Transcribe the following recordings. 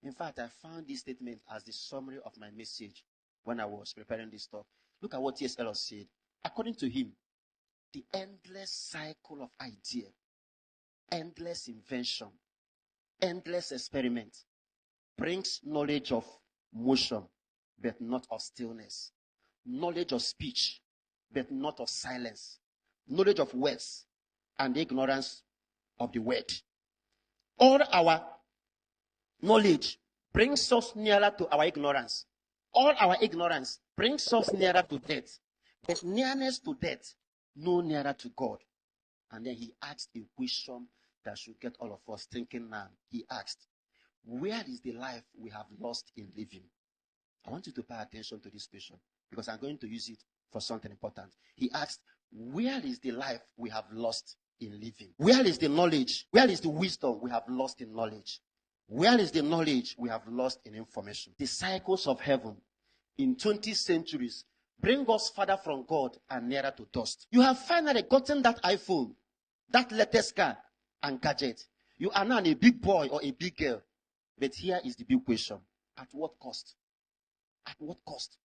In fact, I found this statement as the summary of my message when I was preparing this talk. Look at what T.S. Elliott said. According to him, the endless cycle of idea, endless invention, endless experiment brings knowledge of motion, but not of stillness. Knowledge of speech, but not of silence. Knowledge of words and ignorance of the word. All our knowledge brings us nearer to our ignorance. All our ignorance brings us nearer to death. But nearness to death, no nearer to God. And then he asked a question that should get all of us thinking now. He asked, where is the life we have lost in living? I want you to pay attention to this question because I'm going to use it for something important. He asked, where is the life we have lost in living? Where is the knowledge? Where is the wisdom we have lost in knowledge? Where is the knowledge we have lost in information? The cycles of heaven in 20 centuries bring us farther from God and nearer to dust. You have finally gotten that iPhone, that latest car and gadget. You are now a big boy or a big girl. But here is the big question. At what cost? At what cost?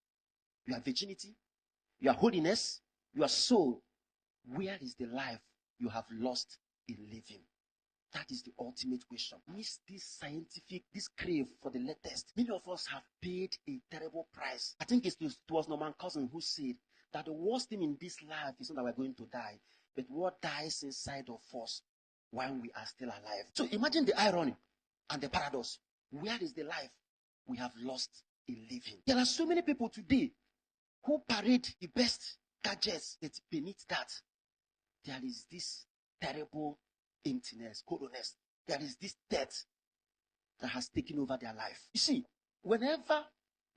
Your virginity, your holiness, your soul. Where is the life you have lost in living? That is the ultimate question. Miss this scientific, this crave for the latest. Many of us have paid a terrible price. I think it was Norman Cousin who said that the worst thing in this life is not that we're going to die, but what dies inside of us when we are still alive. So imagine the irony and the paradox. Where is the life we have lost in living? There are so many people today who parade the best gadgets, that beneath that, there is this terrible emptiness, coldness. There is this death that has taken over their life. You see, whenever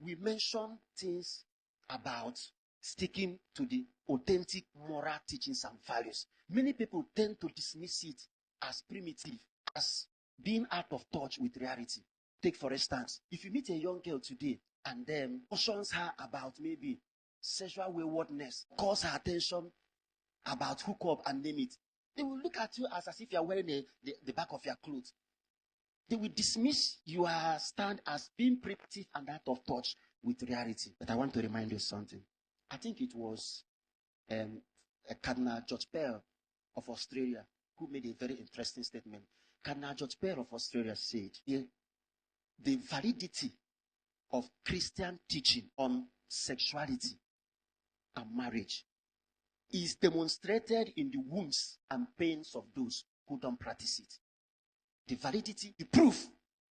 we mention things about sticking to the authentic moral teachings and values, many people tend to dismiss it as primitive, as being out of touch with reality. Take, for instance, if you meet a young girl today and then cautions her about maybe sexual waywardness, calls her attention about hookup and name it, they will look at you as if you are wearing the back of your clothes. They will dismiss your stand as being primitive and out of touch with reality. But I want to remind you something. I think it was Cardinal George Pell of Australia who made a very interesting statement. Cardinal George Pell of Australia said, the validity of Christian teaching on sexuality and marriage is demonstrated in the wounds and pains of those who don't practice it. The validity, the proof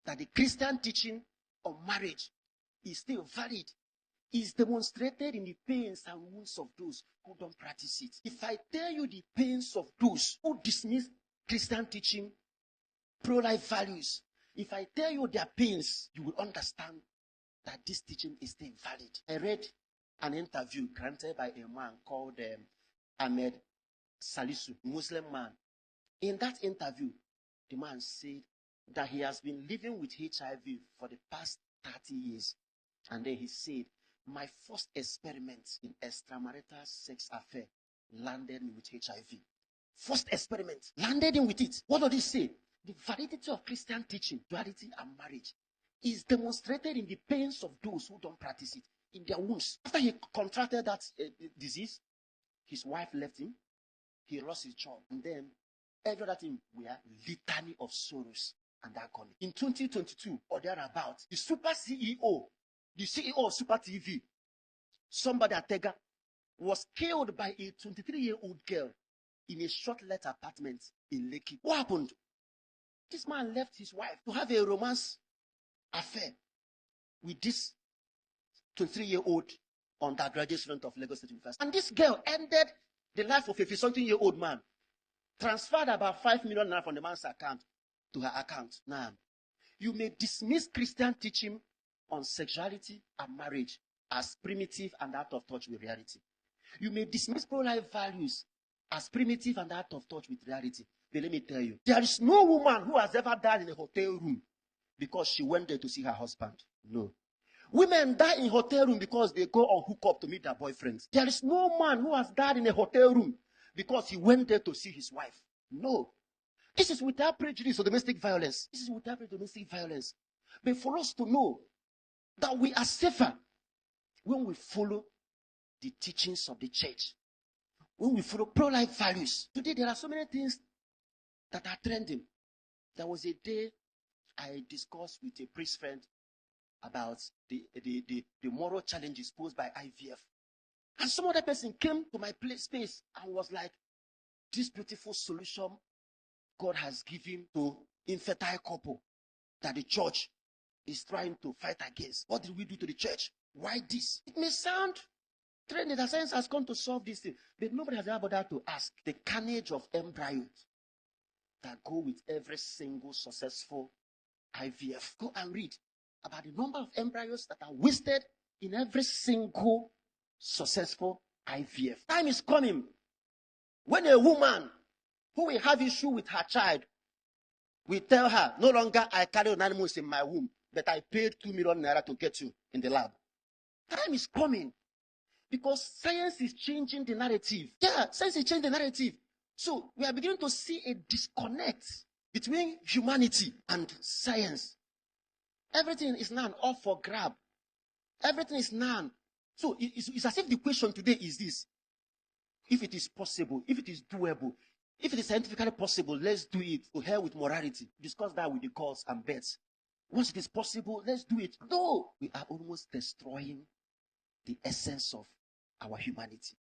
that the Christian teaching on marriage is still valid is demonstrated in the pains and wounds of those who don't practice it. If I tell you the pains of those who dismiss Christian teaching, pro-life values, if I tell you their pains, you will understand that this teaching is still valid. I read an interview granted by a man called Ahmed Salisu, Muslim man. In that interview, the man said that he has been living with HIV for the past 30 years. And then he said, my first experiment in extramarital sex affair landed me with HIV. First experiment, landed him with it. What did he say? The validity of Christian teaching, duality and marriage, is demonstrated in the pains of those who don't practice it, in their wounds. After he contracted that disease, his wife left him, he lost his job, and then every other thing were litany of sorrows and agony. In 2022 or thereabout, the super CEO, the CEO of Super TV, somebody at Tega, was killed by a 23-year-old girl in a short-let apartment in Lekki. What happened? This man left his wife to have a romance affair with this 23-year-old undergraduate student of Lagos State University. And this girl ended the life of a 50-something-year-old man, transferred about 5 million naira from the man's account to her account. Now, you may dismiss Christian teaching on sexuality and marriage as primitive and out of touch with reality. You may dismiss pro-life values as primitive and out of touch with reality. But let me tell you, there is no woman who has ever died in a hotel room because she went there to see her husband. No. Women die in hotel room because they go on hookup to meet their boyfriends. There is no man who has died in a hotel room because he went there to see his wife. No. This is without prejudice or domestic violence. This is without prejudice domestic violence. But for us to know that we are safer when we follow the teachings of the church, when we follow pro-life values. Today, there are so many things that are trending. There was a day I discussed with a priest friend about the moral challenges posed by IVF. And some other person came to my space and was like, this beautiful solution God has given to infertile couple that the church is trying to fight against. What did we do to the church? Why this? It may sound trendy that science has come to solve this thing, but nobody has ever bothered to ask the carnage of embryos that go with every single successful IVF. Go and read about the number of embryos that are wasted in every single successful IVF. Time is coming when a woman who will have issue with her child will tell her, no longer I carry an animal in my womb, but I paid 2 million naira to get you in the lab. Time is coming because science is changing the narrative. Yeah, science is changing the narrative. So we are beginning to see a disconnect between humanity and science. Everything is now up for grab. Everything is now. So it's as if the question today is this: if it is possible, if it is doable, if it is scientifically possible, let's do it. To hell with morality. Discuss that with the cause and bets. Once it is possible, let's do it. No, we are almost destroying the essence of our humanity.